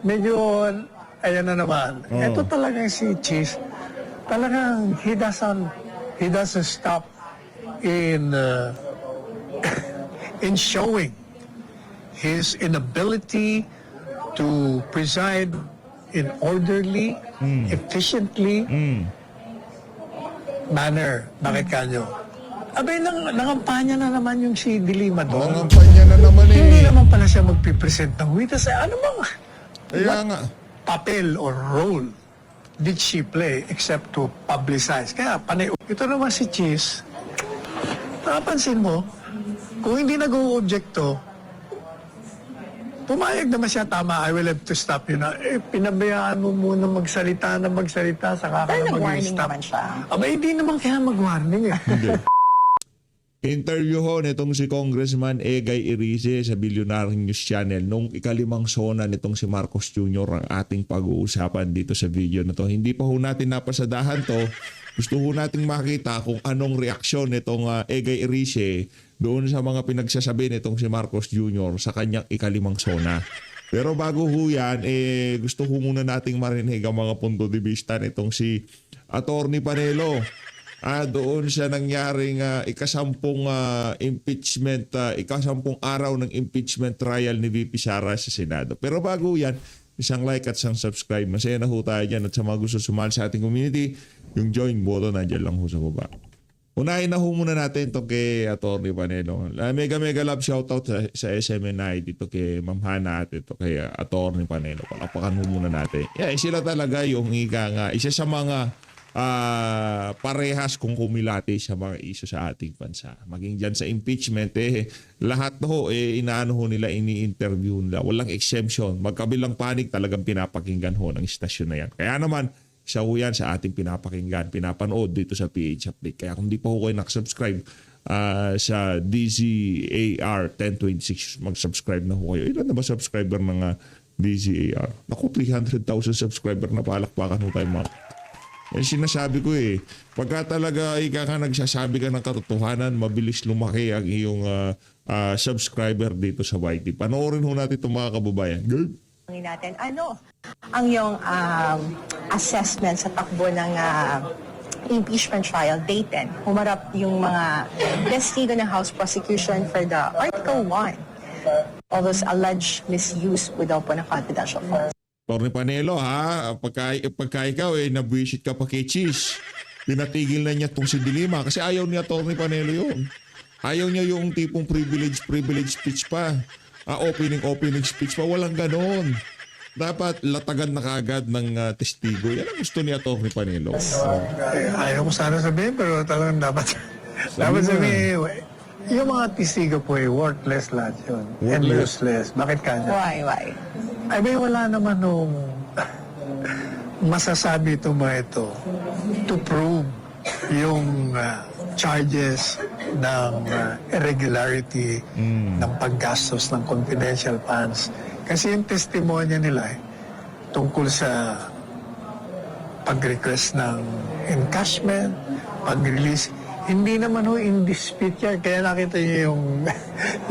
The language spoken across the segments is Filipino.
medyo, ayan na naman. Ito talagang si Cheese, talagang he doesn't stop in in showing his inability to preside in orderly, efficiently manner. Bakit kanyo? Abay, nangampanya na naman yung si Dilima doon. Nangampanya na naman eh. Hindi naman pala siya magpipresent ng witness. Ano bang Kaya nga. papel or role did she play except to publicize? Kaya panay. Ito naman si Cheese, napansin mo, kung hindi nag-o-objecto, pumayag naman siya, tama, I will have to stop you na. Pinabayaan mo muna magsalita, saka ka Pero na nag-warning mag-stop. naman siya. Aba, hindi naman kaya mag-warning eh. Interview ho nitong si Congressman Egay Irize sa Billionaire News Channel nung ikalimang sona nitong si Marcos Jr. ang ating pag-uusapan dito sa video na to. Hindi pa ho natin napasadahan to. Gusto ho nating makita kung anong reaksyon nitong Egay Irize doon sa mga pinagsasabi nitong si Marcos Jr. sa kanyang ikalimang sona. Pero bago ho yan, gusto ho muna nating marinig ang mga punto de vista nitong si Attorney Panelo. Doon sa nangyaring ikasampung impeachment, ikasampung araw ng impeachment trial ni VP Sara sa Senado. Pero bago yan, isang like at isang subscribe. Masaya na ho tayo dyan. At sa mga gusto sumali sa ating community, yung join button nandiyan lang ho sa baba. Unahin na ho muna natin ito kay Atty. Panelo. Mega love shoutout sa SMNI dito kay Ma'am Hana at ito kay Atty. Panelo. Palakpakan ho muna natin. Yeah, sila talaga yung isa sa mga parehas kung kumilati sa mga isyu sa ating bansa. Maging dyan sa impeachment, lahat ho, inaano ho nila, ini-interview nila. Walang exemption. Magkabilang panig talagang pinapakinggan ho ng istasyon na yan. Kaya naman, isa ho yan sa ating pinapakinggan, pinapanood dito sa PH Update. Kaya kung di pa ho kayo nakasubscribe sa DZAR 1026, mag-subscribe na ho kayo. Ilan na ba subscriber ng DZAR? Naku, 300,000 subscriber na, palakpakan ho tayo mga. Sinasabi ko pagka talaga ka nagsasabi ka ng katotohanan, mabilis lumaki ang iyong subscriber dito sa YT. Panoorin ho natin itong mga kababayan. Natin, ano ang iyong assessment sa takbo ng impeachment trial, day 10? Humarap yung mga testigo ng House prosecution for the Article 1, all those alleged misuse without po ng confidential funds. Atty. Panelo pagka ikaw nabwisit ka pa kay Cheese, pinatigil na niya itong si Dilima kasi ayaw niya Atty. Panelo yun. Ayaw niya yung tipong privilege speech pa. Opening speech pa. Walang ganon. Dapat latagan na kaagad ng testigo. Yan ang gusto ni Atty. Panelo. Ayaw ko sana sabihin, pero talagang dapat sabihin, yung mga testigo po worthless lahat yun. And useless. Bakit kanya? Why? Ay, may wala naman nung masasabi ito mga ito to prove yung charges ng irregularity ng paggastos ng confidential funds. Kasi yung testimonya nila tungkol sa pag-request ng encashment, pag-release, hindi naman in dispute yan. Kaya nakita niyo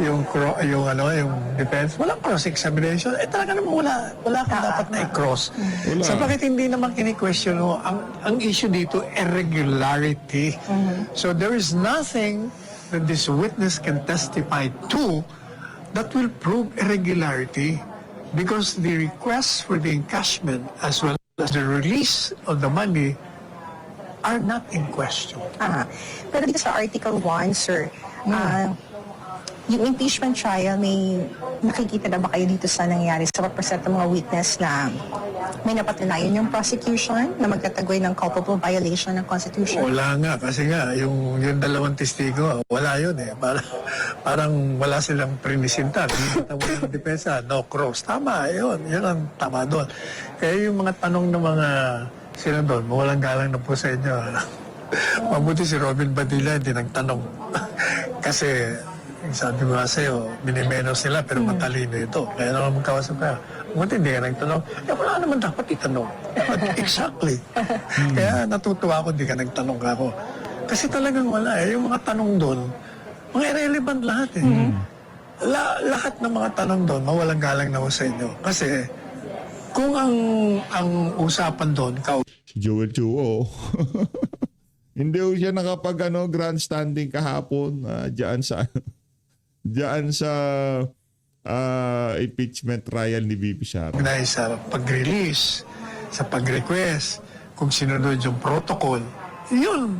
yung defense. Walang cross-examination. Talaga naman wala kang dapat na i-cross. So bakit hindi naman kini-question mo? Ang issue dito, irregularity. So there is nothing that this witness can testify to that will prove irregularity because the request for the encashment as well as the release of the money are not in question. Pero dito sa Article 1, sir, yung impeachment trial, may nakikita na ba kayo dito sa nangyari sa represent ng mga witness na may napatunayan yung prosecution na magkatagoy ng culpable violation ng Constitution? Wala nga, kasi nga, yung dalawang testigo, wala yun Parang wala silang prinisinta. Wala ng depensa, no cross. Tama, yun ang tama doon. Kaya yung mga tanong ng mga senador, mawalang galang na po sa inyo. Mabuti si Robin Badilla hindi nagtanong. Kasi sabi ko nga sa'yo, minimenos sila pero matalino ito. Kaya naman magkawasap ka. Mabuti hindi ka nagtanong. Wala naman dapat itanong. Exactly. Kaya natutuwa ako hindi ka nagtanong ka ako. Kasi talagang wala Yung mga tanong doon, mga irrelevant lahat lahat ng mga tanong doon, mawalang galang na ako sa inyo. Kasi Kung ang usapan doon, Si Joel Chuo. Hindi ho siya nakapag grandstanding kahapon diyan sa impeachment trial ni VP Sara. kaugnay sa pag-release, sa pag-request, kung sinunod yung protocol, yun,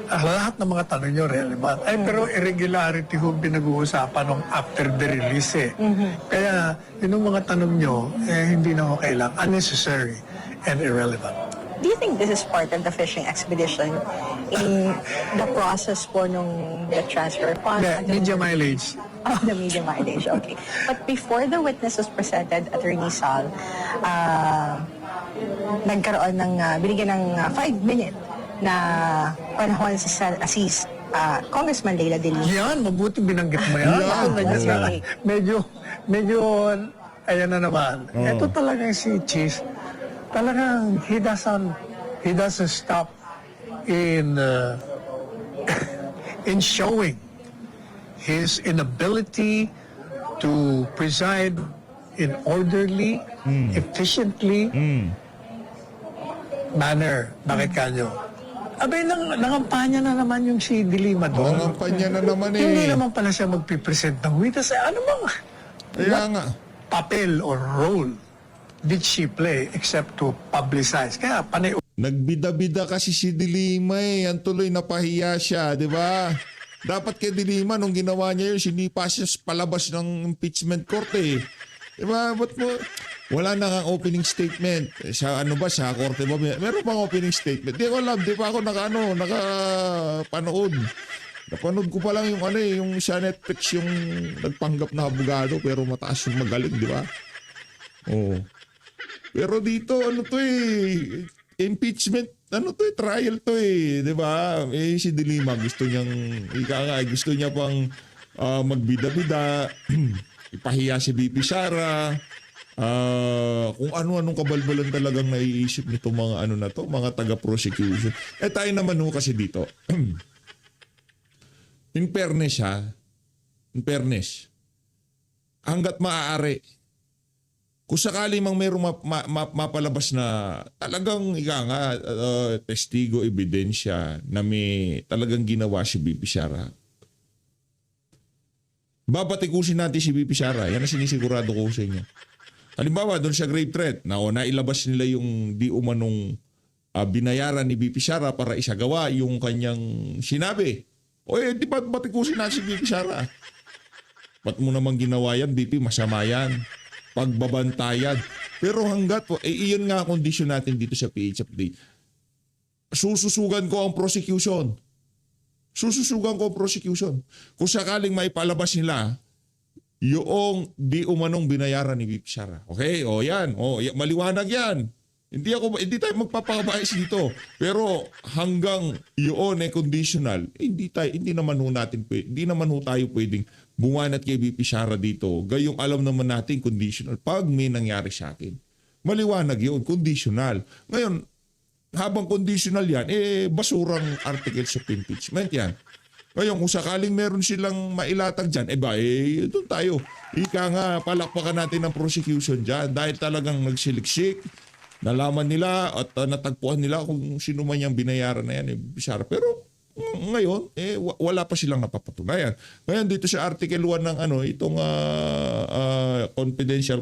lahat ng mga tanong nyo relevant. Ay, pero irregularity ho pinag-uusapan nung after the release eh. Kaya, yun yung mga tanong nyo, hindi na ho kailang, unnecessary and irrelevant. Do you think this is part of the fishing expedition in the process po nung the transfer fund? Hindi, media mileage. Oh, the media mileage, okay. But before the witness was presented, Attorney Sal, nagkaroon ng, binigyan ng 5-minute na panahon si Congressman Leila de Lima. Yan, mabuti binanggit mo yan. Yan. That's right. Medyo, ayan na naman. Ito talagang si Cheese, talagang he doesn't stop in in showing his inability to preside in orderly, efficiently manner. Bakit kanyo? Abay, nangampanya na naman yung si Dilima doon. Nangampanya na naman eh. Hindi naman pala siya magpipresent ng witness. Ano bang Kaya nga. papel or role did she play except to publicize? Kaya panay Nagbida-bida kasi si Dilima eh. Ang tuloy napahiya siya, di ba? Dapat kay Dilima, nung ginawa niya yun, sinipa siya palabas ng impeachment court eh. Di ba? Ba't mo? Wala na kang opening statement. Sa sa korte ba? Meron bang opening statement? Di ko alam. Di pa ako nakapanood. Napanood ko pa lang yung yung sa Netflix yung nagpanggap na abogado pero mataas yung magaling, di ba? Oo. Pero dito, impeachment, trial to eh, di ba? Si Dilima gusto niya pang magbida-bida, ipahiya si VP Sara, kung ano-anong kabalbalan talagang naiisip nito mga mga taga-prosecution. Tayo naman kasi dito, in fairness, hanggat maaari, kung sakali mang mayroong mapalabas na talagang testigo, ebidensya na may talagang ginawa si VP Sara, babatikusin natin si VP Sara. Yan ang sinisigurado ko sa inyo. Halimbawa, doon sa grave threat, nailabas nila yung di umanong binayaran ni VP Sara para isagawa yung kanyang sinabi. Di ba batikusin natin si VP Sara? Ba't mo naman ginawa yan, VP? Masama yan. Pagbabantayan. Pero hanggat po, iyon nga kondisyon natin dito sa PH Update. Sususugan ko ang prosecution. Kung sakaling maipalabas nila yung di umanong binayaran ni VP Sara. Okay? Yan. Maliwanag yan. Hindi tayo magpapakabayas dito. Pero hanggang yun conditional, hindi naman ho tayo pwedeng bumanat kay VP Sara dito. Gayong alam naman natin conditional pag may nangyari sa akin. Maliwanag yun, conditional. Ngayon, habang conditional yan, basurang articles of impeachment yan. Ngayon, kung sakaling meron silang mailatag dyan, doon tayo. Ika nga, palakpakan natin ang prosecution dyan dahil talagang nagsiliksik, nalaman nila at natagpuan nila kung sino man yung binayaran na yan, Sara. Pero ngayon, wala pa silang napapatunayan. Ngayon, dito sa Article 1 ng itong confidential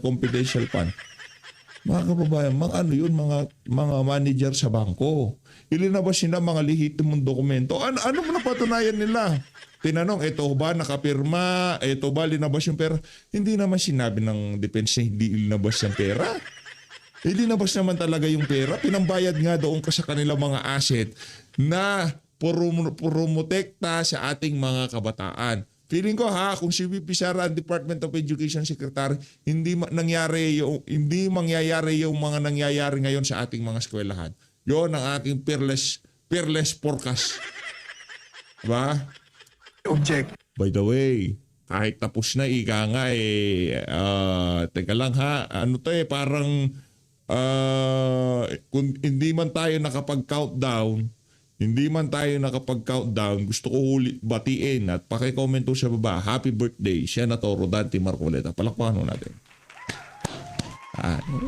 fund, mga kababayan, mga manager sa bangko. Ilinabas nila mga lehitimong dokumento. Ano mo napatunayan nila? Tinanong, ito ba nakapirma? Ito ba linabas yung pera? Hindi naman sinabi ng depensa hindi linabas yung pera. Ilinabas naman talaga yung pera. Pinambayad nga doon ka sa kanilang mga asset na purumotekta sa ating mga kabataan. Feeling ko kung si VP Sara, Department of Education Secretary, hindi mangyayari yung mga nangyayari ngayon sa ating mga eskwelahan. Yon ang aking peerless forecast. Diba? object. By the way, kahit tapos na teka lang parang kung hindi man tayo nakapag-countdown, gusto ko batiin at paki-comment sa baba, happy birthday, Senator Rodante Marcoleta. Palakpakan natin.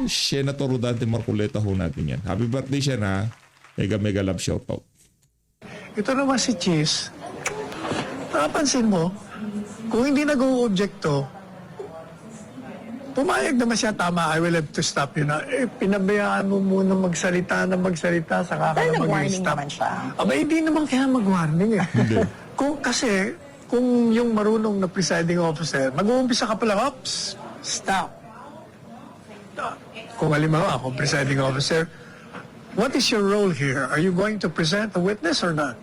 Senator Rodante Marcoleta ho natin yan. Happy birthday siya na. Mega love shoutout. Ito naman si Cheese. Napansin mo, kung hindi nag-o-objecto, pumayag naman siya, tama, I will have to stop you na. Pinabayaan mo muna magsalita, saka ka Dahil na nag-warning mag-stop. naman siya. Aba, hindi naman kaya mag-warning eh. Hindi. Kung yung marunong na presiding officer, mag-uumpisa ka pala, oops, stop. Kung halimbawa ako, presiding officer, what is your role here? Are you going to present a witness or not?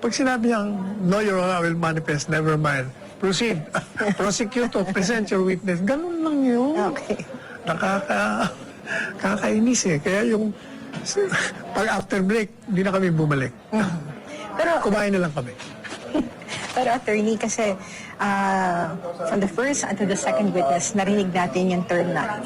Pag sinabi niyang, no, Your Honor, I will manifest, never mind. Proceed. Prosecutor, present your witness. Ganun lang yun. Okay. Kakainis eh. Kaya yung, pag after break, hindi na kami bumalik. Pero, Kumain na lang kami. Pero attorney, kasi from the first until the second witness, narinig natin yung term na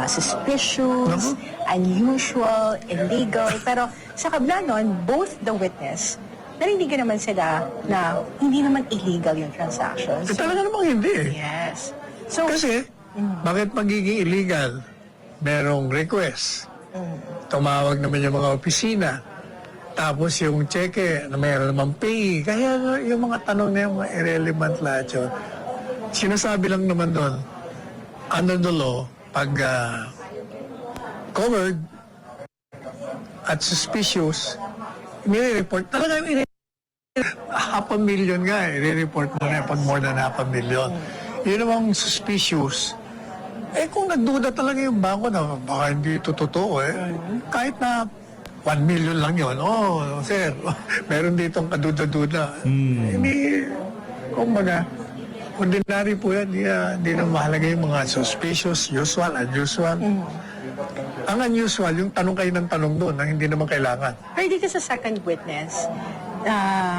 suspicious, unusual, illegal. Pero sa kabila nun, both the witness, narinig naman sila na hindi naman illegal yung transactions. Talaga namang hindi eh. Yes. So, Kasi, bakit magiging illegal? Merong request. Tumawag naman yung mga opisina. Tapos yung cheque na mayroon naman pay. Kaya yung mga tanong na yung mga irrelevant lahat yun. Sinasabi lang naman doon, under the law, pag covered at suspicious, nire-report. Talaga yung 500,000 nga eh. Nire-report mo na pag more than 500,000. Yun namang suspicious. Kung nagduda talaga yung bangko na baka hindi ito totoo kahit na 1 million lang yun. Oh, sir, meron ditong kaduda-duda. Hindi, kumbaga, ordinary po yan. Hindi na mahalaga yung mga suspicious, usual, unusual. Ang unusual, yung tanong kayo ng tanong doon na hindi naman kailangan. pero dito sa second witness,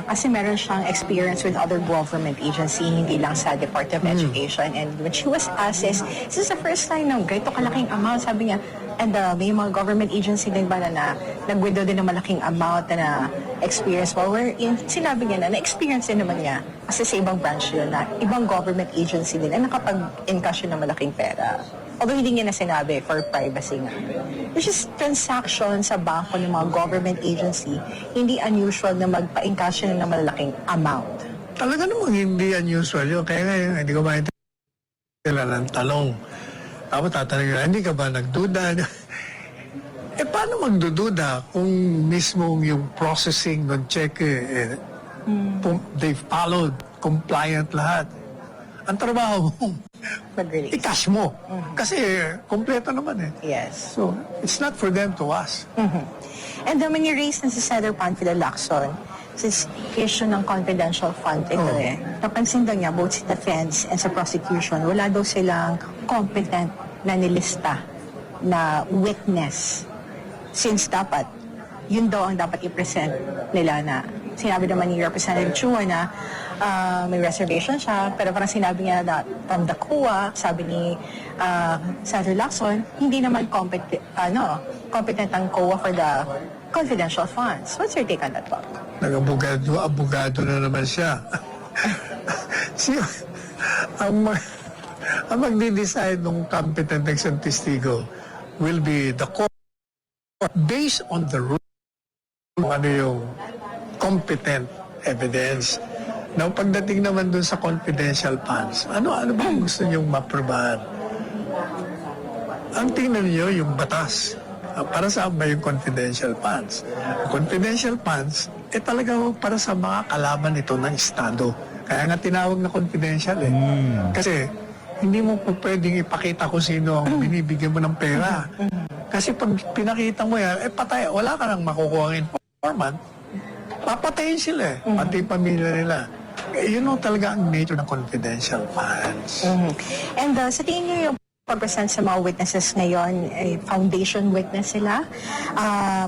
kasi meron siyang experience with other government agency, hindi lang sa Department of Education. And when she was asked is this the first time na ganito kalaking amount? Sabi niya, and may mga government agency din ba na nag-withdraw din ng malaking amount na experience mo? Wherein, sinabi niya na experience din naman niya kasi sa ibang branch yun na ibang government agency din na nakapag-encash yun ng malaking pera. Although hindi niya na sinabi for privacy nga. Which is transaction sa bangko ng mga government agency, hindi unusual na magpa-encash yun ng malaking amount. Talaga namang hindi unusual yun. Kaya ngayon, hindi ko maintindihan ng talong. Tapos tatanungin nila, hindi ka ba nagduda? Paano magdududa kung mismo yung processing ng check, they followed, compliant lahat. Ang trabaho mo, Mag-release. i-cash mo. Kasi kompleto naman eh. Yes. So, it's not for them to ask. And then when you raise na si Senator Panfilo Lacson, since issue ng confidential fund ito napansin daw niya both sa defense and sa prosecution, wala daw silang competent na nilista na witness. Since dapat, yun daw ang dapat i-present nila na sinabi naman ni Representative Chua na may reservation siya, pero parang sinabi niya na from the COA, sabi ni Senator Lacson, hindi naman competent ang COA for the confidential funds. What's your take on that, Bob? Abogado na naman siya. ang magdi-decide ng competent action testigo will be the court based on the rule ano yung competent evidence. Now, pagdating naman dun sa confidential funds, ano ba ang gusto niyong maprobahan? Ang tingnan niyo yung batas. Para saan ba yung confidential funds? Confidential funds, talaga para sa mga kalaban ito ng Estado. Kaya nga tinawag na confidential Kasi hindi mo po pwedeng ipakita kung sino ang binibigyan mo ng pera. Kasi pag pinakita mo yan, patay, wala ka nang makukuha ng informant. Papatayin sila pati pamilya nila. Yun ang talaga ang nature ng confidential funds. And sa tingin niyo yung pag-present sa mga witnesses ngayon, foundation witness sila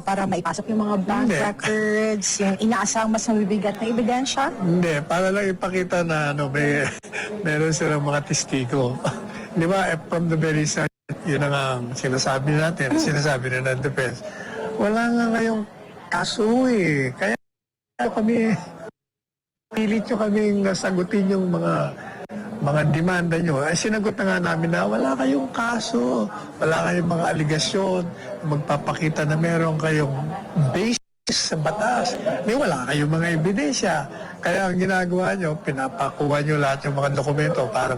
para maipasok yung mga bank records, yung inaasang mas mabibigat na ebidensya? Hindi, para lang ipakita na meron silang mga testigo. Di ba, from the very start, yun ang sinasabi natin, sinasabi na ng defense. Wala nga ngayong kaso Kaya kami, pilit nyo kaming sagutin yung mga mga demanda nyo, ay sinagot na nga namin na wala kayong kaso, wala kayong mga aligasyon, magpapakita na meron kayong basis sa batas. Wala kayong mga ebidensya. Kaya ang ginagawa nyo, pinapakuha nyo lahat yung mga dokumento para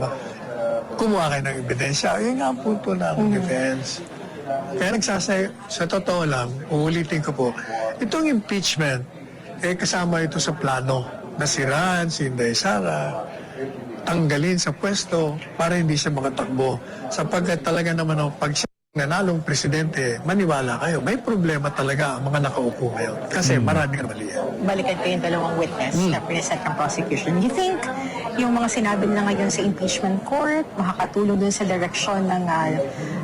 kumuha kayo ng ebidensya. Yun nga ang punto ng defense. Kaya sa totoo lang, uulitin ko po, itong impeachment, kasama ito sa plano. Nasiraan si Inday Sara, tanggalin sa pwesto para hindi siya makatakbo. Sapagkat talaga naman pag siya nanalong presidente, maniwala kayo, may problema talaga ang mga nakaupo ngayon. Kasi maraming mali. Balikan ko yung dalawang witness na present ng prosecution. You think yung mga sinabi nila ngayon sa impeachment court makakatulong dun sa direksyon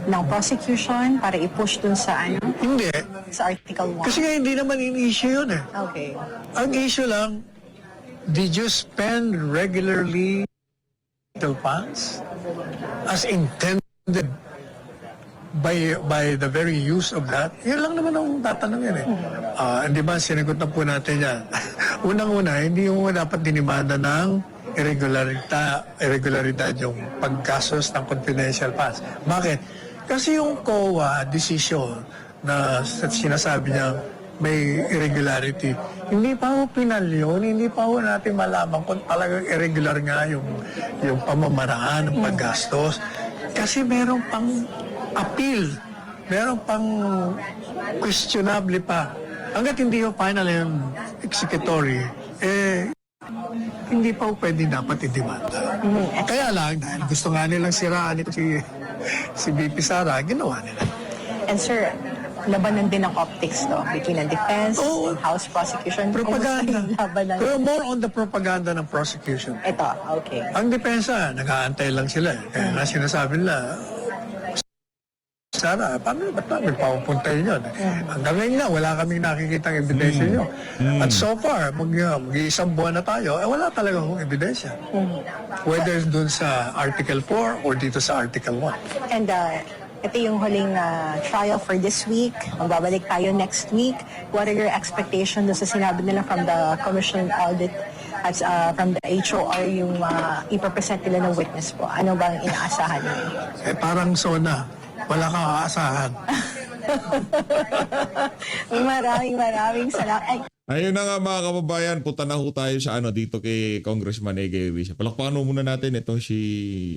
ng prosecution para i-push dun sa Hindi. sa Article 1? Kasi nga hindi naman in-issue yun eh. Okay. Ang issue lang, did you spend regularly funds as intended by the very use of that? Yun lang naman ang tatanungin eh. Di ba, sinagot na po natin yan. Unang-una, hindi mo dapat dinimanda ng irregularidad yung pagkasos ng confidential funds. Bakit? Kasi yung COA decision na sinasabi niya may irregularity, hindi pa ho pinal yun, hindi pa ho natin malaman kung talagang irregular nga yung pamamaraan ng paggastos. Kasi meron pang appeal, meron pang questionable pa. Hanggat hindi ho final yung executory, hindi pa ho pwede dapat i-demanda. Kaya lang, dahil gusto nga nilang siraan ito si BP Sara, ginawa nila. And sir, labanan din ng optics to between the defense and House prosecution. Propaganda. Labanan. Pero more on the propaganda ng prosecution. Ito, okay. Ang depensa, nag-aantay lang sila. Kaya nga sinasabi nila, Sara, ba't namin papupuntahin yun? Hanggang ngayon nga, wala kaming nakikitang ebidensya nyo. At so far, mag-iisang buwan na tayo, wala talaga akong ebidensya. Whether dun sa Article 4 or dito sa Article 1. And ito yung huling trial for this week. Magbabalik tayo next week. What are your expectations sa sinabi nila from the Commission Audit at from the HOR yung ipapresent nila ng witness po? Ano bang inaasahan niyo? Parang SONA. Wala kang aasahan. Maraming salamat. Ayun na nga mga kababayan, punta na ho tayo sa dito kay Congressman Egay Risa. Palakpakan muna natin ito si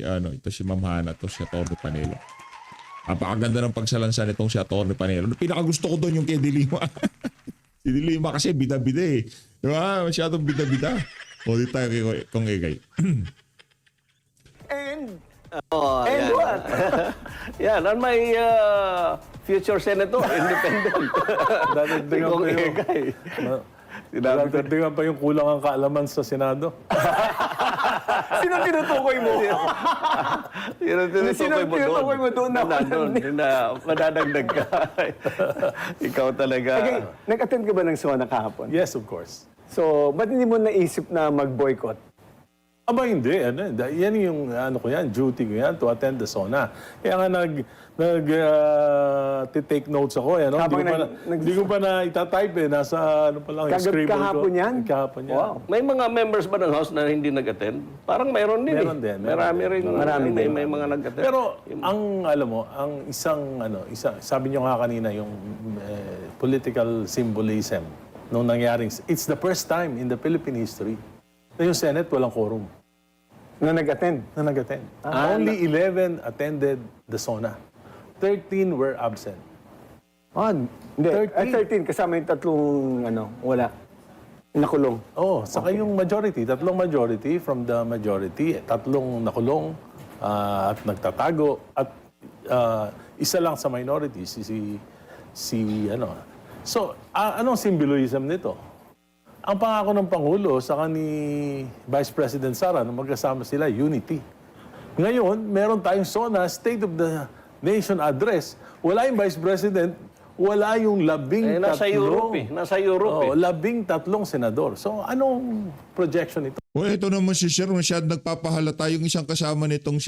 Ma'am Hana, ito si Atty. Panelo. Napakaganda ng pagsalansan itong si Atty. Panelo. Pinakagusto ko doon yung kay Dilima. Si Dilima kasi bida-bida eh. Di ba? Masyadong bida-bida. O dito tayo kay Kong Egay. And what? Yan, on my future senator, independent. Dadagdagan Kung pa yung, Egay. Sinabi ko, dadagdagan pa yung kulang ang kaalaman sa Senado. sino tinutukoy mo? Sino tinutukoy mo doon na madadagdag ka? Ikaw talaga. Okay, nag-attend ka ba ng SONA kahapon? Yes, of course. So, ba't hindi mo naisip na mag-boycott? Aba hindi, yan yung duty ko yan to attend the SONA. Kaya nga take notes ako, hindi ko pa na itatype nasa pa lang, Kagad scribble kahapon ko. yan? Kahapon yan. Wow. May mga members ba ng House na hindi nag-attend? Parang mayroon din. Meron din, meron Marami din. rin. Marami din. May mga nag-attend. Pero ang isang sabi niyo nga kanina yung political symbolism nung nangyaring, it's the first time in the Philippine history na yung Senate walang quorum. Na nag-attend? Na nag-attend. Only 11 attended the SONA. 13 were absent. Hindi. 13 kasama yung tatlong, wala. Nakulong. Saka yung majority, tatlong majority from the majority, tatlong nakulong at nagtatago at isa lang sa minority, So, anong symbolism nito? Ang pangako ng Pangulo sa ni Vice President Sara na magkasama sila, unity. Ngayon, meron tayong SONA, State of the Nation Address. Wala yung Vice President, wala yung nasa Europe. 13 senador. So, anong projection ito? Ito naman si Sir, masyadong nagpapahalata yung isang kasama nitong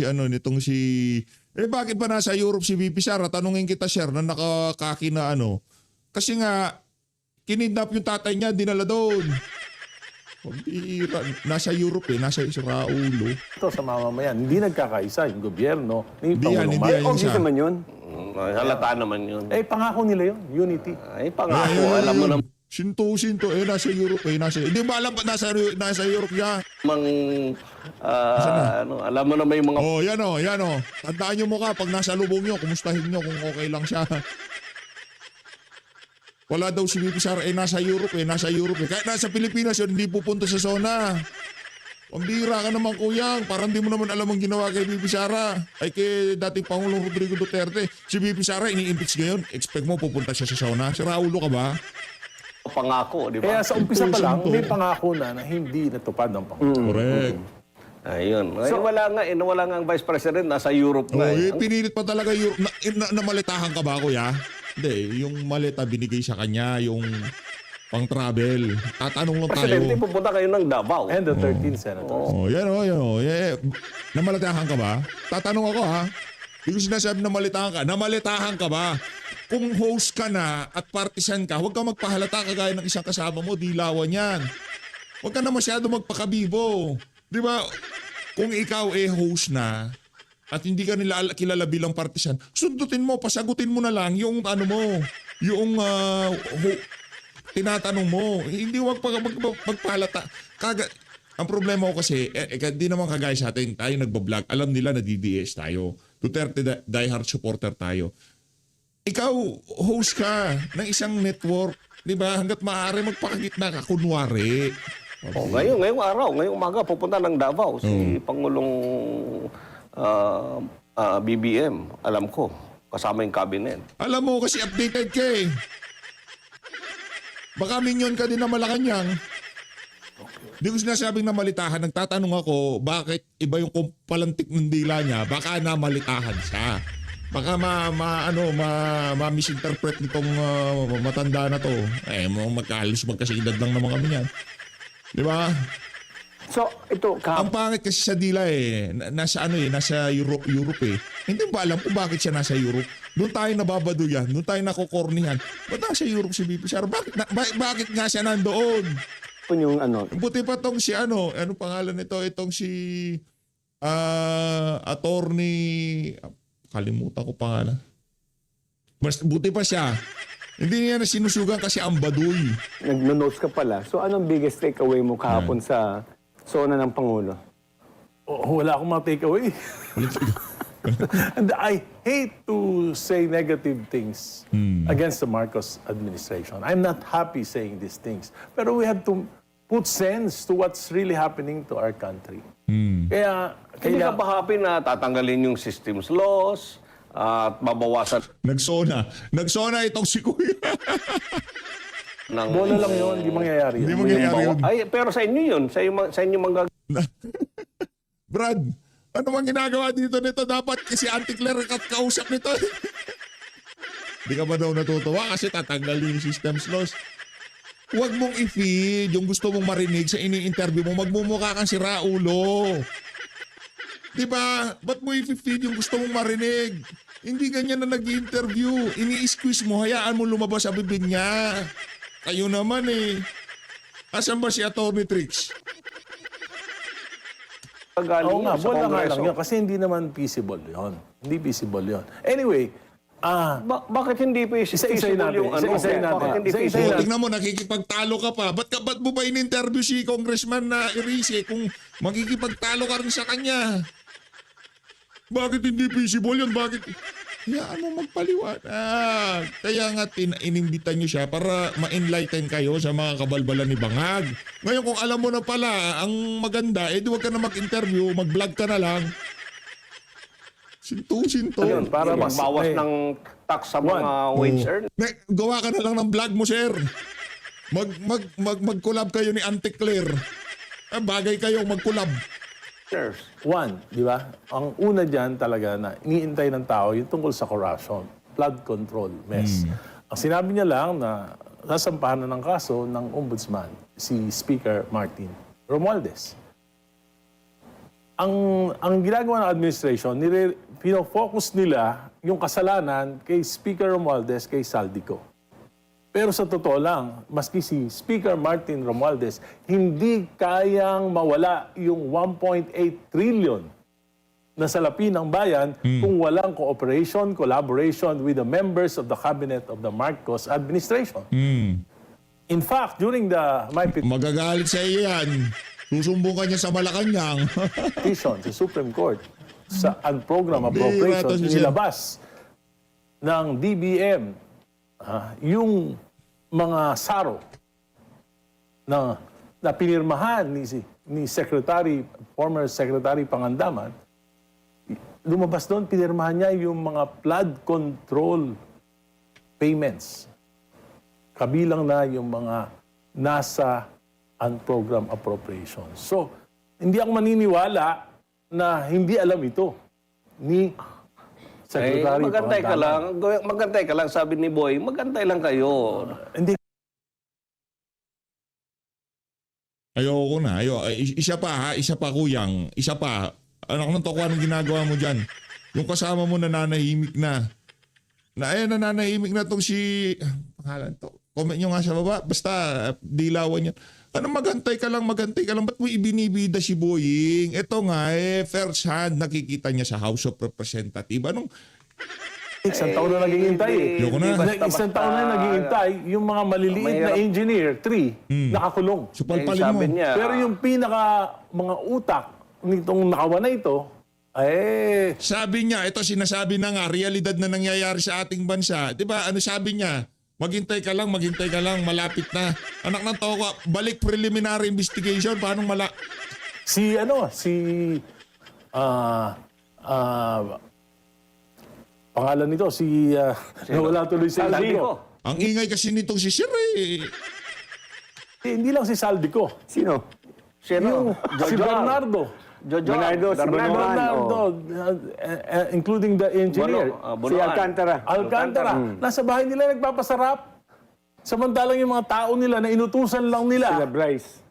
si bakit ba nasa Europe si VP Sara? Tanungin kita, Sir, na nakakaki na Kasi nga, kinidnap yung tatay niya, dinala doon. Pambihira. Nasa Europe eh, nasa Israulo. Ito sa mamamayan, hindi nagkakaisa yung gobyerno ni Hindi yan, Pangulong hindi yan. Marcos. Obvious siya. naman yun. Halata naman yun. Eh, pangako nila yun, unity. Ay, pangako. Alam mo naman. Sinto, nasa Europe eh, hindi mo alam pa nasa Europe siya. Alam mo naman yung mga Oh, yan oh. Tandaan nyo mukha pag nasa lubong nyo, kumustahin nyo kung okay lang siya. Wala daw si VP Sara nasa Europe eh. Kahit nasa Pilipinas yun, hindi pupunta sa zona. Pambira ka naman kuyang, parang di mo naman alam ang ginawa kay VP Sara. Ay kay dating Pangulong Rodrigo Duterte. Si VP Sara ini-impeach ngayon, expect mo pupunta siya sa zona. Si Raulo ka ba? pangako, di ba? Kaya sa umpisa pa lang, Sinto. may pangako na hindi natupad ng Pangulo. Correct. Ayun. Ay, wala nga ang Vice President, nasa Europe Oh, na. pinilit pa talaga yung namalitahan ka ba kuya? Hindi, yung maleta binigay sa kanya, yung pang-travel. Tatanong lang tayo. Presidente, pupunta kayo ng Davao. And the 13 senators. Oh, yan oh. Namalitahan ka ba? Tatanong ako ha. Hindi ko sinasabi namalitahan ka. Namalitahan ka ba? Kung host ka na at partisan ka, huwag ka magpahalata kagaya ng isang kasama mo, dilawan yan. Huwag ka na masyado magpakabibo. Di ba? Kung ikaw host na at hindi ka nila kilala bilang partisan, sundutin mo, pasagutin mo na lang yung yung tinatanong mo. Hindi huwag magpahalata. Ang problema ko kasi, di naman kagaya sa atin, tayo nagbablog, alam nila na DDS tayo. Duterte diehard supporter tayo. Ikaw, host ka ng isang network, di ba? Hanggat maaari magpakagitna ka, kunwari. Ngayong araw, ngayong umaga, pupunta ng Davao si Pangulong BBM, alam ko, kasama yung cabinet. Alam mo kasi updated ka eh. Baka minyon ka din na Malacanang. Di ko sinasabing namalitahan. Nagtatanong ako, bakit iba yung palantik ng dila niya? Baka namalitahan siya. Baka ma-misinterpret nitong matanda na to. Magkasidad lang naman kami yan. Di ba? So, ito, Ang pangit kasi sa dila nasa Europe eh. Hindi ba alam kung bakit siya nasa Europe? Doon tayo nababaduyan, doon tayo nakokornihan. Ba't nasa Europe si VP Sara? Bakit nga siya nandoon? yung Buti pa tong si ano pangalan nito? Itong si attorney, kalimutan ko pangalan. Mas buti pa siya. Hindi niya na sinusugan kasi ang baduy. nag-notes ka pala. So, anong biggest takeaway mo kahapon sa zona ng Pangulo? Wala akong mga takeaway. And I hate to say negative things against the Marcos administration. I'm not happy saying these things. Pero we have to put sense to what's really happening to our country. Kaya Hindi ka ba happy na tatanggalin yung systems laws at mabawasan Nagsona itong si Kuya. ng... bola lang yun, hindi mangyayari Hindi yun. mangyayari yun. Ay, pero sa inyo yun. Sa inyo Brad, ano bang ginagawa dito nito? Dapat kasi anti-Claire kausap nito. Di ka ba daw natutuwa kasi tatanggalin yung systems laws? Huwag mong i-feed yung gusto mong marinig sa ini-interview mo. Magmumukha kang si Raulo. Di ba? Ba't mo i-feed yung gusto mong marinig? Hindi ganyan na nag-interview. Ini-squeeze mo, hayaan mo lumabas sa bibig niya. Kayo naman eh. Asan ba si Atty. Trix? Oo nga, sa bola nga Kongreso. lang yun. Kasi hindi naman feasible yun. Hindi feasible yun. Anyway, Bakit hindi Isa-isayin feasible natin. yung ano? Isa-isayin natin. Bakit hindi Isa-isayin So, feasible? tingnan mo, nakikipagtalo ka pa. Ba't mo ba in-interview si Congressman na Erice kung makikipagtalo ka rin sa kanya? Bakit hindi feasible yun? Bakit? Hayaan mo magpaliwanag. Kaya nga inimbitan nyo siya para ma-enlighten kayo sa mga kabalbalan ni Bangag. Ngayon kung alam mo na pala ang maganda, di huwag ka na mag-interview, mag-vlog ka na lang. Sinto. Ayun, para Yes. magbawas Eh, ng tax sa mga wage earners. Gawa ka na lang ng vlog mo, sir. Mag-collab kayo ni Auntie Claire. Bagay kayo mag-collab. one, di ba? Ang una dyan talaga na iniintay ng tao yung tungkol sa corruption, flood control, mess. Ang sinabi niya lang na sasampahan na ng kaso ng ombudsman, si Speaker Martin Romualdez. Ang ginagawa ng administration, pino-focus nila yung kasalanan kay Speaker Romualdez, kay Saldico. Pero sa totoo lang, maski si Speaker Martin Romualdez, hindi kayang mawala yung 1.8 trillion na salapi ng bayan kung walang cooperation, collaboration with the members of the cabinet of the Marcos administration. In fact, during my Magagalit sa iyo yan. Susumbong ka niya sa Malacanang. petition sa Supreme Court sa unprogram Bira to appropriations, siya. nilabas ng DBM yung mga saro na pinirmahan ni former Secretary Pangandaman. Lumabas doon, pinirmahan niya yung mga flood control payments. Kabilang na yung mga nasa unprogram appropriations. So, hindi ako maniniwala na hindi alam ito ni Secretary magantay ka Pangandaman. lang. Magantay ka lang, sabi ni Boy. Magantay lang kayo. Hindi. Ayoko na. Isa pa kuyang. Isa pa. Ano nang toko, anong ginagawa mo dyan? Yung kasama mo nananahimik na. Nananahimik na tong si... Pangalan to. Comment nyo nga sa baba. Basta dilawan yan. Ano magantay ka lang. Ba't mo ibinibida si Boying? Ito nga first hand nakikita niya sa House of Representatives. Anong... Isang taon na naghihintay eh. Ayoko na. Isang taon na naghihintay, yung mga maliliit na engineer, 3, nakakulong. So palpalin mo. sabi niya, Pero yung mga utak nitong nakawa na ito, Sabi niya, ito sinasabi na nga, realidad na nangyayari sa ating bansa. Di ba? Ano sabi niya? Maghintay ka lang, malapit na. Anak ng toko, balik preliminary investigation. Paano pangalan nito, nawala tuloy si Saldico. Ang ingay kasi nitong si Sir eh. Hindi lang si Saldico. Sino? Sino? Si Bernardo. Bernardo, si Bernardo, including the engineer. Si Alcantara. Alcantara. Nasa bahay nila nagpapasarap. Samantalang yung mga tao nila na inutusan lang Sila nila. Bryce.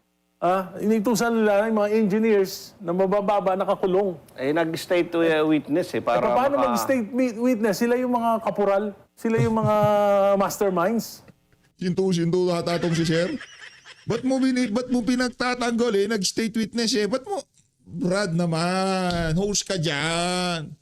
Inutusan nila yung mga engineers na mabababa, nakakulong. Nag-state to a witness para Paano mag-state witness? Sila yung mga kapural. Sila yung mga masterminds. Sinto hatatong si Sir. Ba't mo pinagtatanggol nag-state witness Ba't mo... Brad naman, host ka dyan.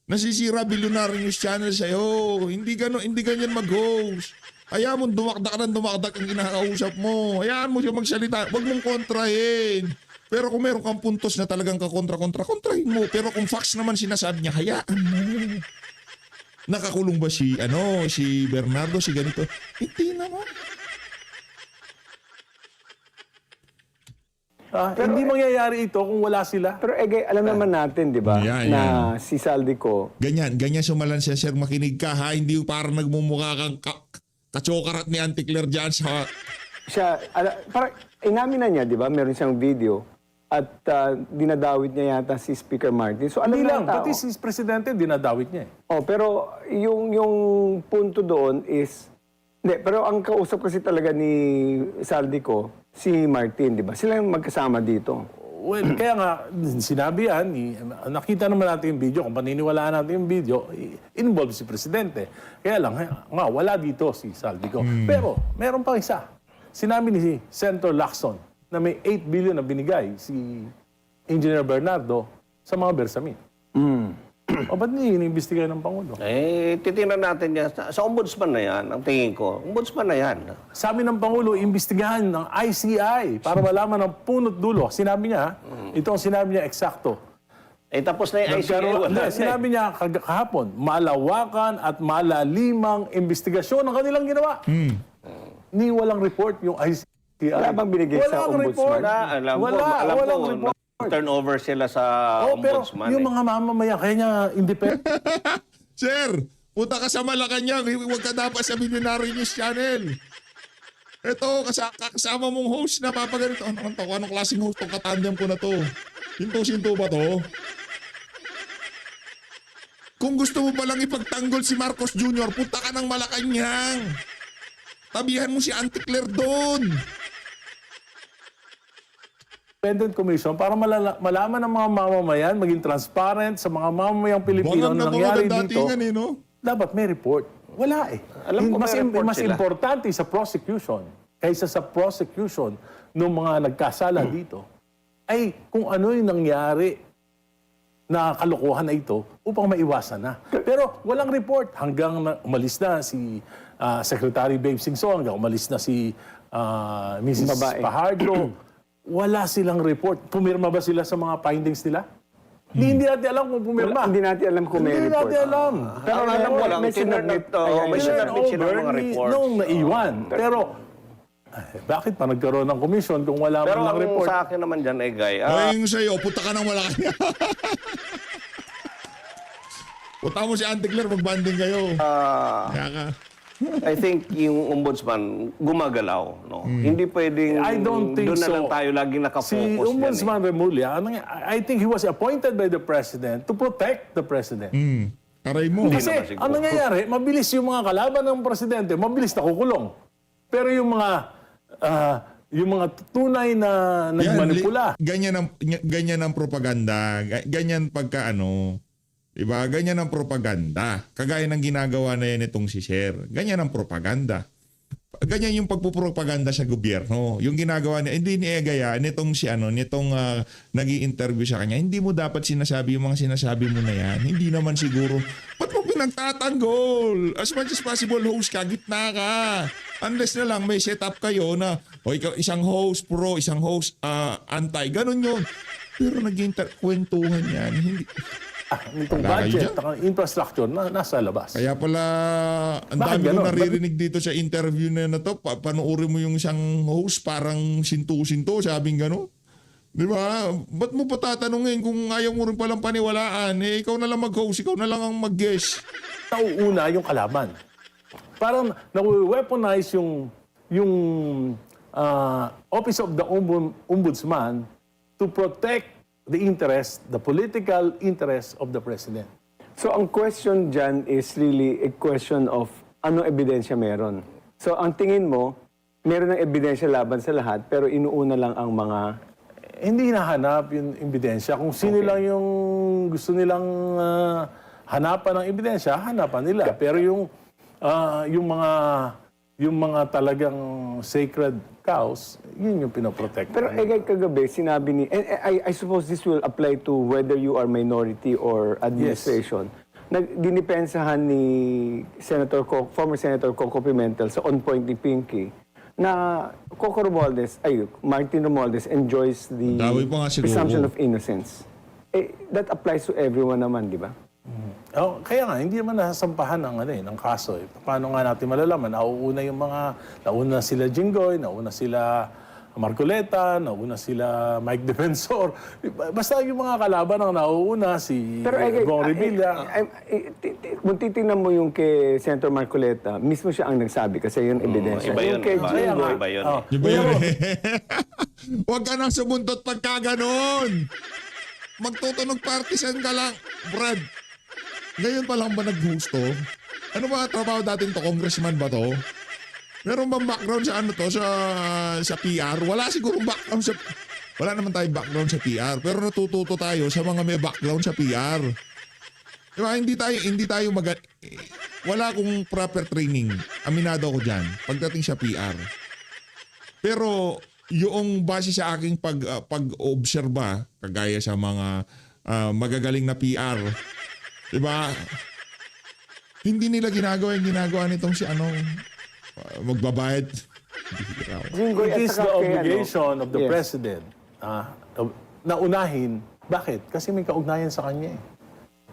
Nasisira Billionaire News Channel sa'yo. Hindi ganyan mag-host. Hayaan mo dumakdak ang kinakausap mo. Hayaan mo siya magsalita. Huwag mong kontrahin. Pero kung meron kang puntos na talagang kontrahin mo. Pero kung facts naman sinasabi niya, hayaan mo. Nakakulong ba si Bernardo, si ganito? Hindi naman. Hindi mangyayari ito kung wala sila. Pero alam naman natin, di ba, Yeah, na yeah. si Saldico, Ganyan sumalan siya, Sir. Makinig ka ha. Hindi yung parang nagmumukha kang kachokarat ni Auntie Claire dyan sa... siya, parang inamin na niya, di ba, meron siyang video at dinadawit niya yata si Speaker Martin. So alam Hindi na lang, ng tao. pati si Presidente, dinadawit niya eh. Pero yung punto doon is, pero ang kausap kasi talaga ni Saldico, si Martin, di ba? Sila yung magkasama dito. Well, kaya nga, sinabi yan, nakita naman natin yung video, kung paniniwalaan natin yung video, involved si Presidente. Kaya lang, nga, wala dito si Saldico. Pero, meron pang isa. Sinabi ni Senator Lacson na may 8 billion na binigay si Engineer Bernardo sa mga bersamin. O ba't hindi inimbestigahan ng Pangulo? titingnan natin yan. Sa ombudsman na yan, ang tingin ko. Ombudsman na yan. Sa amin ng Pangulo, imbestigahan ng ICI para malaman ang punot dulo. Sinabi niya, ito ang sinabi niya eksakto. Tapos na yung ICA. Hindi, sinabi niya kahapon, malawakan at malalimang investigasyon ang kanilang ginawa. Ni walang report yung ICI. Wala bang binigay sa Walang ombudsman? report. Alam Walang ko, report. turnover sila sa Pero ombudsman. yung mga mamamayan, kaya niya independent. Sir, punta ka sa Malacanang. Huwag ka dapat sa Billionaire News Channel. Ito, kasama mong host na papaganito. Anong klaseng host itong katandem ko na to? Sinto ba to? Kung gusto mo palang ipagtanggol si Marcos Jr., punta ka ng Malacanang. Tabihan mo si Auntie Claire doon. Independent Commission para malaman ng mga mamamayan, maging transparent sa mga mamamayang Pilipino Bangag na na nangyari bangag ang dito. datingan no? Dapat may report. Wala eh. Alam ko may report mas sila. importante sa prosecution kaysa sa prosecution ng mga nagkasala dito ay kung ano yung nangyari na kalokohan na ito upang maiwasan na. Pero walang report hanggang umalis na si Secretary Babe Singso, hanggang umalis na si Mrs. Babae. Fajardo. Wala silang report. Pumirma ba sila sa mga findings nila? Hindi natin alam kung pumirma. Hindi natin alam kung may Hindi report. natin alam. Pero ang alam ko lang, may sinunod sinabit- to, may Turn sinabit sila ng over mga reports. nung naiwan. Pero, bakit pa nagkaroon ng komisyon kung wala Pero man lang ang report? sa akin naman dyan, Egay, Ay, yung sa'yo, punta ka ng Malacanang. Punta mo si Auntie Claire, mag-banding kayo. Kaya ka. I think yung ombudsman gumagalaw. No? Hindi pwedeng I don't think doon na so. lang tayo lagi Si nakafocus dyan. Ombudsman Remulla, I think he was appointed by the President to protect the President. Aray mo. Hindi Kasi naman siguro. ang nangyayari, mabilis yung mga kalaban ng Presidente, mabilis na kukulong. Pero yung mga tunay na nagmanipula, Ganyan ang propaganda. Ganyan pagka ano. Diba? Ganyan ang propaganda. Kagaya ng ginagawa na yan itong si Sher. Ganyan ang propaganda. Ganyan yung pagpupropaganda sa gobyerno. Yung ginagawa niya, hindi ni Egaya, nitong si ano, nitong nag-i-interview sa kanya, hindi mo dapat sinasabi yung mga sinasabi mo na yan. Hindi naman siguro. Ba't mo pinagtatanggol? As much as possible, host ka, gitna ka. Unless na lang may setup kayo na, o ikaw, isang host pro, isang host anti. Ganon yun. Pero nag-kwentuhan yan. Hindi. itong Wala kayo budget, dyan? ang infrastructure, nasa labas. Kaya pala, ang Bakit dami kong ganon? naririnig dito sa interview na to. Panoorin mo yung isang host, parang sinto-sinto, sabing gano'n. Di ba? Ba't mo pa tatanungin kung ayaw mo rin palang paniwalaan? Eh, ikaw na lang mag-host, ikaw na lang ang mag-guest. Nauuna yung kalaban. Parang na-weaponize yung Office of the Ombudsman to protect the interest, the political interest of the President. So ang question dyan is really a question of ano ebidensya meron. So ang tingin mo, meron ng ebidensya laban sa lahat pero inuuna lang ang mga... Hindi hinahanap yung ebidensya. Kung sino lang yung gusto nilang hanapan ng ebidensya, hanapan nila. Pero yung mga talagang sacred cows, yun yung pinoprotect. Pero kagabi, sinabi ni... And I suppose this will apply to whether you are minority or administration. Dinipensahan ni former Senator Coco Pimentel sa on point ni Pinky na Martin Romualdez enjoys the Daway pa nga siguro. presumption of innocence. That applies to everyone naman, di ba? Oh, kaya nga, hindi naman nasasampahan ng kaso. Paano nga natin malalaman? Nauna sila Jinggoy, nauna sila Marcoleta, nauna sila Mike Defensor. Basta yung mga kalaban ang nauuna, si Gong Revilla. Kung titingnan mo yung kay Senator Marcoleta, mismo siya ang nagsabi kasi yun ebidensya. Iba yun, Yung kay iba. Jinggoy, Iba yun. Di ba yun? Huwag ka nang sumuntot pagka ganon. Magtutunog partisan ka lang, Brad. Ngayon pa lang ba nag-gusto? Ano ba trabaho datin to? Congressman ba to? Meron bang background sa ano to? Sa PR? Wala sigurong background sa... Wala naman tayong background sa PR. Pero natututo tayo sa mga may background sa PR. Diba? Hindi tayo wala akong proper training. Aminado ako dyan. Pagdating sa PR. Pero yung base sa aking pag-obserba, kagaya sa mga magagaling na PR, diba? Hindi nila ginagawa yung ginagawa nitong si magbabayad. Jinggoy It at is the saka kay, obligation of the Yes. President na unahin. Bakit? Kasi may kaugnayan sa kanya eh.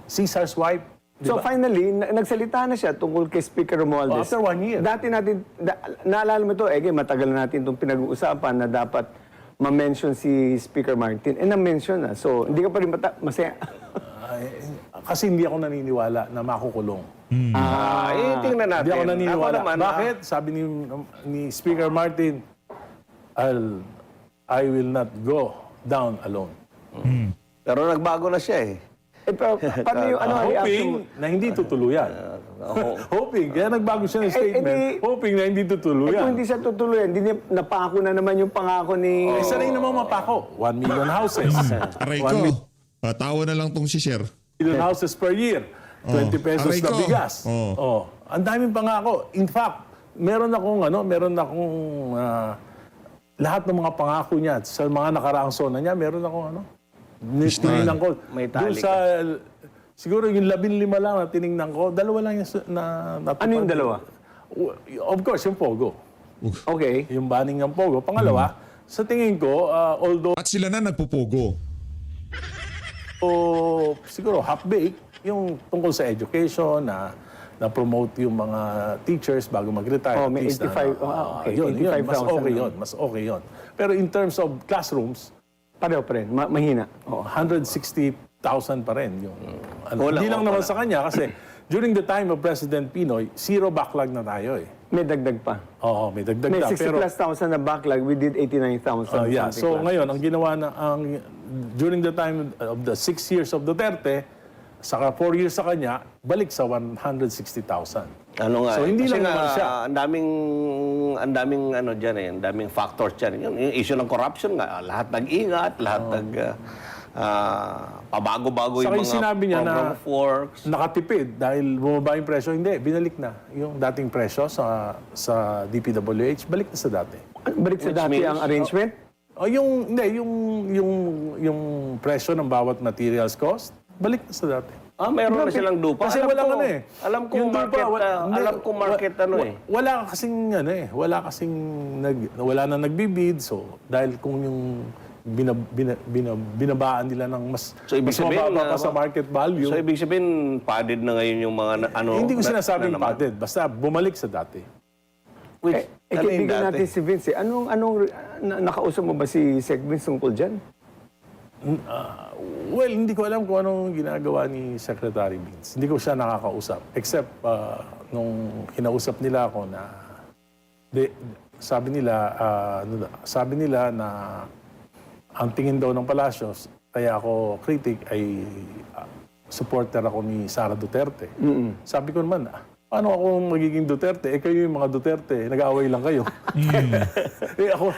Caesar's wife. Di So ba? finally, nagsalita na siya tungkol kay Speaker Romualdez. After 1 year. Dati natin, naalala mo ito, matagal na natin itong pinag-uusapan na dapat ma-mention si Speaker Martin. Na-mention na. So, hindi ka pa rin masaya. Kasi hindi ako naniniwala na makukulong. Tingnan natin. Hindi ako naniniwala. Ako naman, Bakit? Sabi ni Speaker Martin, I will not go down alone. Pero nagbago na siya eh. Pero paano yung reaction mo? Hoping na hindi tutuluyan. Hoping. Kaya nagbago siya ng statement. Hoping na hindi Kung tutuluyan. hindi siya tutuloy, hindi niya napako na naman yung pangako ni... Sanay naman mapako. 1 million houses. Aray 1 ko. Tawa na lang tong si Sir. million houses per year. 20 pesos aray na ko. bigas. Oh. Ang daming pangako. In fact, meron akong lahat ng mga pangako niya sa mga nakaraang sona niya, meron akong tinignan ko. May Doon tali sa, siguro yung 15 lang na tinignan ko, 2 lang yung natupad. Ano yung dalawa? Of course, yung Pogo. Okay. Yung banning ng Pogo. Pangalawa, sa tingin ko, although At sila na nagpupogo. siguro half-baked, yung tungkol sa education, na promote yung mga teachers bago mag-retire. Oh, at may least 85, okay, yun, mas 85,000 okay lang. yun, mas okay yun. Pero in terms of classrooms, Pareho pa rin. Mahina. 160,000 pa rin yung Wala, hindi lang wala. naman sa kanya kasi during the time of President Pinoy, 0 backlog na tayo eh. May dagdag pa. Oo, may dagdag May na. 60 plus thousand na backlog. We did 89,000. Yeah. something So plus. ngayon, ang ginawa during the time of the 6 years of Duterte, saka 4 years sa kanya, balik sa 160,000. Ano nga? So, hindi Kasi lang nga, naman siya. Ang daming ano diyan ang daming factors diyan. Yung issue ng corruption nga, lahat nag-ingat, lahat pabago-bago Saka yung yung mga sinabi niya program na- of works. Nakatipid dahil bumaba yung presyo. Hindi, binalik na. Yung dating presyo sa DPWH, balik na sa dati. Balik sa Which dati means- ang arrangement. O yung presyo ng bawat materials cost, balik na sa dati. Meron na silang dupa. Kasi walang Alam ko yung market, hindi, alam ko market Wala kasing wala na nagbibid. So, dahil kung yung binabaan nila ng mas ibig sabihin, mababa pa sa market value, So ibig sabihin, padded na ngayon yung mga hindi ko sinasabing padded. Basta bumalik sa dati. Which, ano yung Kaibigan dati? natin si Vince. Nakausap mo ba si Sec Vince tungkol dyan? Well, hindi ko alam kung anong ginagawa ni Secretary Vince. Hindi ko siya nakakausap. Except nung kinausap nila ako na sabi nila na ang tingin daw ng Palacios, kaya ako critic ay supporter ako ni Sara Duterte. Sabi ko naman, paano ako magiging Duterte? Kayo yung mga Duterte, nag-aaway lang kayo. Ako,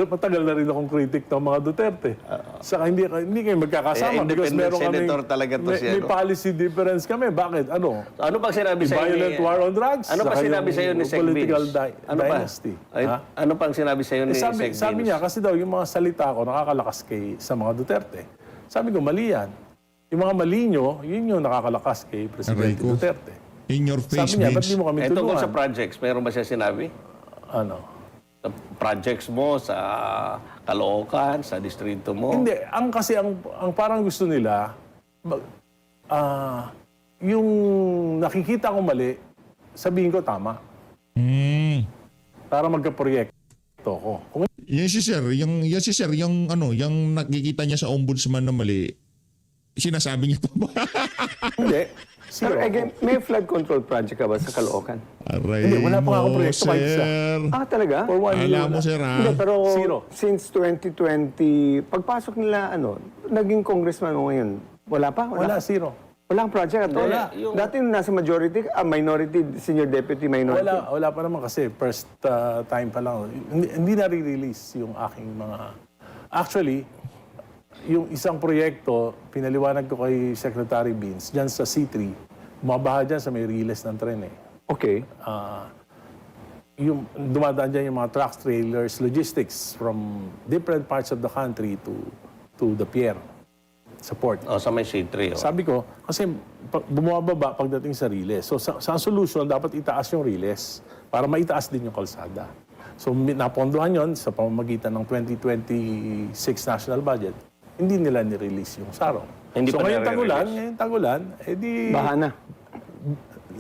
matagal na rin akong critic ng mga Duterte. Saka hindi kayo magkakasama because independent meron kami, senator talaga to siya, may no? policy difference kami. Bakit? Ano? Ano pang sinabi sa Violent war on drugs? Ano pa saka sinabi yung sa iyo ni Sec political Vince? Ano pa? dynasty. Ay, Ha? ano pang sinabi sa iyo ni Sec Vince? Sabi niya, kasi daw yung mga salita ko nakakalakas sa mga Duterte. Sabi ko, mali yan. Yung mga mali nyo, yun yung nakakalakas kay Presidente Aray ko. Duterte. In your face, Sabi niya, ba't Vince. di mo kami Ito kung tulungan? sa projects, meron ba siya sinabi? Ano? Sa projects mo, sa Caloocan, sa distrito mo? Hindi, ang parang gusto nila, yung nakikita ko mali, sabihin ko tama. Para magka-proyekto ko. Kung Yan si Sir, yung nakikita niya sa ombudsman na mali, sinasabi niya pa ba? hindi, Pero zero. again, may flood control project ka ba sa Caloocan? Aray Hindi, wala pa mo, akong proyekto, kahit isa. Sir. Talaga? For 1 year. Alam mo, Sir, Hindi, ha? pero Zero. since 2020, pagpasok nila, naging congressman mo ngayon, wala pa? Wala, zero. Walang project at all? Wala. Yung- Dati nung nasa majority, minority, senior deputy minority. Wala pa naman kasi first time pa lang. Hindi na-release yung aking mga... Actually, yung isang proyekto, pinaliwanag ko kay Secretary Vince, dyan sa C3, bumabaha dyan sa may riles ng tren eh. Okay. Yung dumadaan dyan yung mga trucks, trailers, logistics from different parts of the country to the pier, sa port. O, sa may C3. Sabi ko, kasi bumababa pagdating sa riles. So sa solution, dapat itaas yung riles para maitaas din yung kalsada. So napondohan yon sa pamamagitan ng 2026 national budget. Hindi nila ni-release yung sarong. Hindi so pa ngayon nare-release. tagulan, edi Baha na.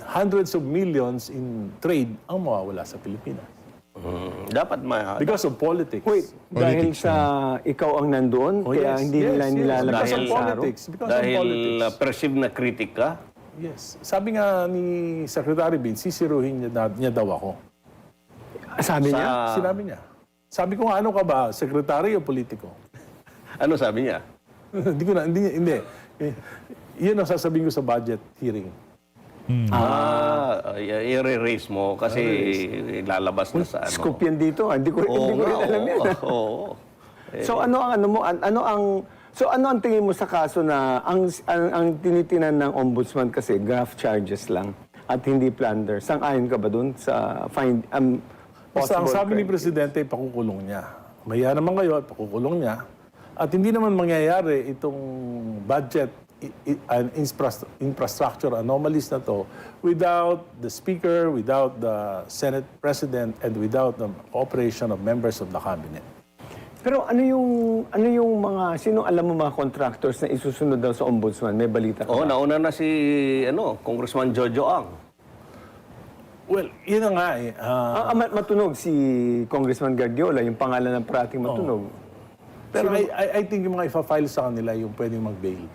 hundreds of millions in trade ang mawawala sa Pilipinas. Dapat Because of politics. Wait, dahil sa ikaw ang nandoon, Oh, kaya yes, hindi nila yes, yes. nilalagay Because of sa araw? politics. Because of dahil politics. perceived na critic ka? Yes. Sabi nga ni Secretary Vince, sisiruhin niya daw ako. Sabi niya? Sinabi niya. Sabi ko nga, ano ka ba? Secretary o politiko? Ano sabi niya? hindi. Yun ang sasabihin ko sa budget hearing. I-erase mo kasi lalabas na sa ano. Scoop yan dito. Hindi ko rin alam yan. Oo. So ano ang tingin mo sa kaso na ang tinitinan ng ombudsman kasi graft charges lang. at hindi plunder. Sang-ayon ka ba dun sa Basta ang possible sabi ni crime? Presidente, pakukulong niya. Maya naman ngayon, pakukulong niya. At hindi naman mangyayari itong budget and infrastructure anomalies na to without the Speaker, without the Senate President, and without the cooperation of members of the Cabinet. Pero ano yung mga, sino alam mo mga contractors na isusunod daw sa ombudsman? May balita ka Oo, ba? nauna na si Congressman Jojo Ang. Well, yun na nga eh. Matunog si Congressman Guardiola, yung pangalan ng parating matunog. Pero I think yung mga ifa-file sa kanila yung pwedeng mag-bail.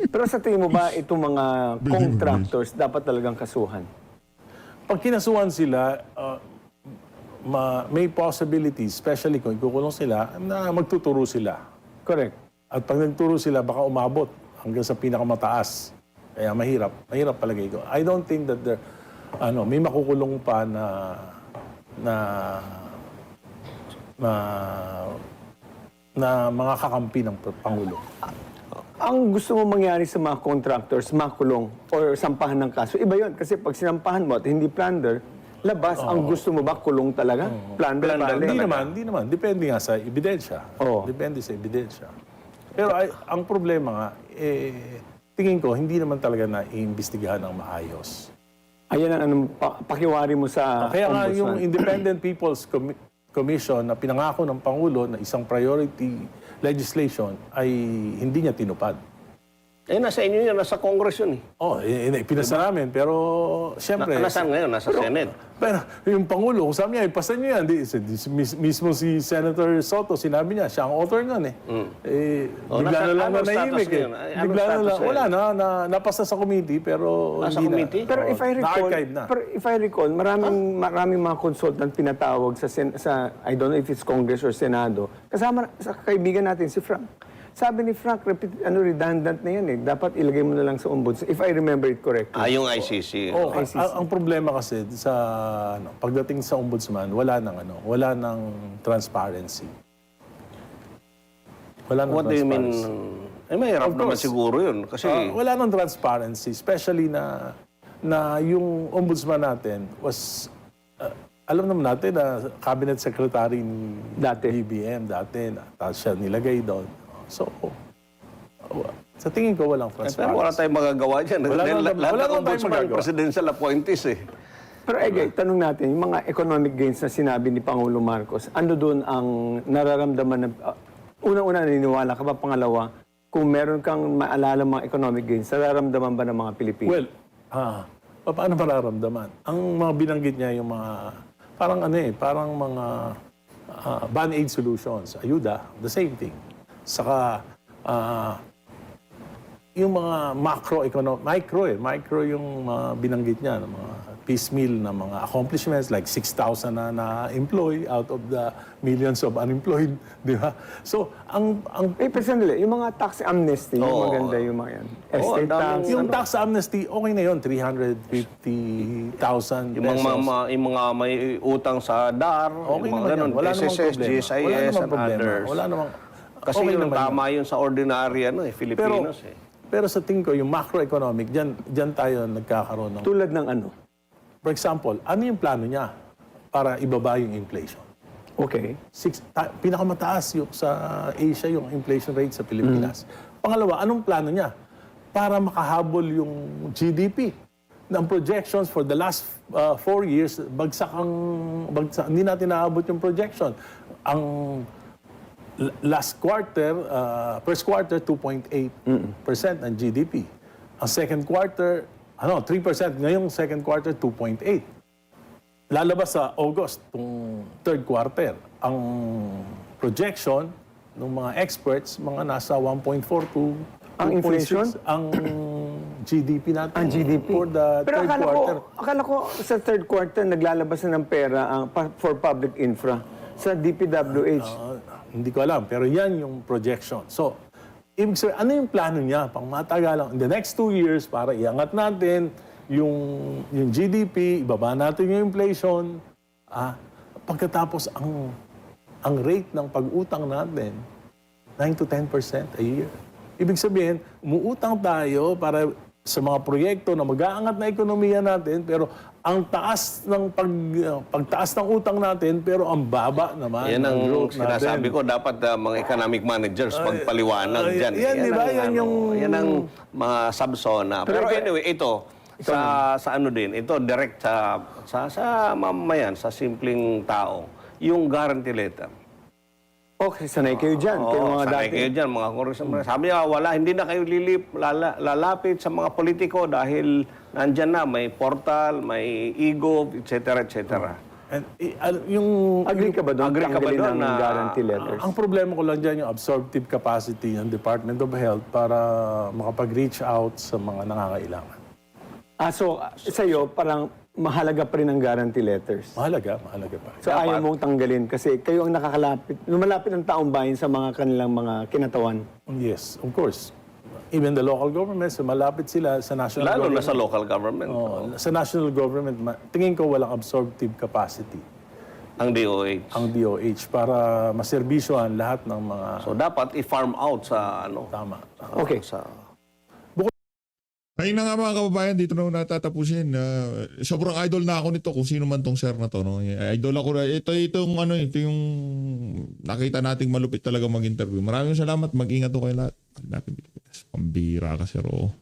Pero sa tingin mo ba itong mga contractors dapat talagang kasuhan? Pag kinasuhan sila, may possibility, especially kung ikukulong sila, na magtuturo sila. Correct. At pag nagturo sila, baka umabot hanggang sa pinakamataas. Kaya mahirap. Mahirap palagay ko. I don't think that may makukulong pa na mga kakampi ng Pangulo. Ang gusto mo mangyari sa mga contractors, makulong or sampahan ng kaso, iba yun. Kasi pag sinampahan mo at hindi plunder, labas. Ang gusto mo ba kulong talaga? Plunder. Hindi naman. Depende nga sa ebidensya. Oo. Depende sa ebidensya. Pero ang problema nga, tingin ko, hindi naman talaga na-iimbestigahan ng maayos. Ayan ang pakiwari mo sa Kaya nga ombudsman. yung Independent People's Commission na pinangako ng Pangulo na isang priority legislation ay hindi niya tinupad. Nasa inyo yan, nasa Congress yun eh. Pinasa namin, pero siyempre... Nasaan ngayon? Nasa Senate. Pero yung Pangulo, kung sabi niya, ipasa niyo yan. Mismo si Senator Soto, sinabi niya, siya ang author nun eh. Bigla na lang na anong naimik status eh. ngayon? Anong Bigla na status lang, ngayon? wala na, napasa sa committee, pero Nasa hindi committee? na. Pero if I recall, Na-archive na. maraming mga consultant pinatawag sa I don't know if it's Congress or Senado. Kasama sa kaibigan natin si Frank. Sabi ni Frank, redundant na yan eh. Dapat ilagay mo na lang sa ombudsman. If I remember it correctly. Yung ICC. Oh, ang problema kasi sa pagdating sa ombudsman, wala nang transparency. Wala nang What do you mean? transparency. Mahirap Of naman course. siguro yun. Kasi, Wala nang transparency, especially na yung ombudsman natin was alam naman natin na cabinet secretary ni Dati. BBM dati, tapos siya nilagay doon. So, sa tingin ko walang pero transparency. wala tayong magagawa dyan. Wala Dahil naman lahat ng tayong ombudsman, magagawa. presidential appointees eh. Pero Egay, tanong natin, yung mga economic gains na sinabi ni Pangulo Marcos, ano doon ang nararamdaman ng... unang-una, naniniwala ka ba? Pangalawa, kung meron kang maalala mga economic gains, nararamdaman ba ng mga Pilipino? Well, paano mararamdaman? Ang mga binanggit niya yung mga, parang mga band-aid solutions, ayuda, the same thing. Saka, yung mga micro yung mga binanggit niya, mga piecemeal na mga accomplishments like 6,000 na-employ out of the millions of unemployed, di ba? So, Pero sandali, yung mga tax amnesty, yung Oo. maganda yung mga yan. Oo, Estate ang daming- tax, yung ano? tax amnesty, okay na yun, 350,000 Yung pesos. mga may utang sa DAR, Okay yung mga naman ganun, yan. Wala namang SSS, problema. GSIS, Wala namang and problema. others. Wala namang... Kasi okay yung naman tama yun sa ordinary Filipinos Pero sa tingin ko, yung macroeconomic, dyan tayo nagkakaroon ng... Tulad ng ano? For example, ano yung plano niya para ibaba yung inflation? Okay. Pinakamataas yung sa Asia yung inflation rate sa Pilipinas. Pangalawa, anong plano niya para makahabol yung GDP? Ng projections for the last 4 years, bagsak, hindi natin naabot yung projection. Ang last quarter, first quarter, 2.8% ng GDP. Ang second quarter, 3%. Ngayong second quarter, 2.8%. Lalabas sa August, itong third quarter. Ang projection ng mga experts, mga nasa 1.4 to Ang 2.6 inflation? ang GDP natin. Ang GDP. For the Pero third quarter. akala ko sa third quarter naglalabas na ng pera for public infra sa DPWH. Hindi ko alam, pero yan yung projection. So, ibig sabihin, ano yung plano niya pang matagalang in the next 2 years para iangat natin yung GDP, ibaba natin yung inflation, pagkatapos ang rate ng pag-utang natin, 9 to 10% a year. Ibig sabihin, umuutang tayo para sa mga proyekto na mag-aangat na ekonomiya natin, pero ang taas ng pagtaas ng utang natin, pero ang baba naman Yan ng ang growth sinasabi natin. ko, dapat mga economic managers magpaliwanag dyan. yan, di ba? Yan Yan ang mga subsona. Pero anyway, ito, sa ano din, ito direct sa mamamayan, sa simpleng tao, yung guarantee letter. Okay, sanay kayo dyan. Kayo mga sanay dati. kayo dyan, mga congressman. Sabi niya, hindi na kayo lalapit sa mga politiko dahil nandyan na, may portal, may e-gov, etc. etc. And, yung Agree ka ba doon? Agree ka ba Tanggalin doon ng na- guarantee letters? Ang problema ko lang dyan yung absorptive capacity ng Department of Health para makapag-reach out sa mga nangangailangan. So, sa'yo, parang mahalaga pa rin ang guarantee letters. Mahalaga pa. So, ayaw mong tanggalin kasi kayo ang lumalapit ng taong bayan sa mga kanilang mga kinatawan. Yes, of course. Even the local governments, malapit sila sa national Lalo na government. sa local government. Sa national government, tingin ko walang absorptive capacity Ang DOH. ang DOH para maserbisyohan lahat ng mga So dapat i-farm out sa tama. Okay. sa Ayun na nga mga kababayan, dito na natatapusin. Sobrang idol na ako nito kung sino man tong sir na to. No? Idol ako na. Ito yung nakita nating malupit talaga mag-interview. Maraming salamat. Mag-ingat po kayo lahat. Pambira ka sir. Oh.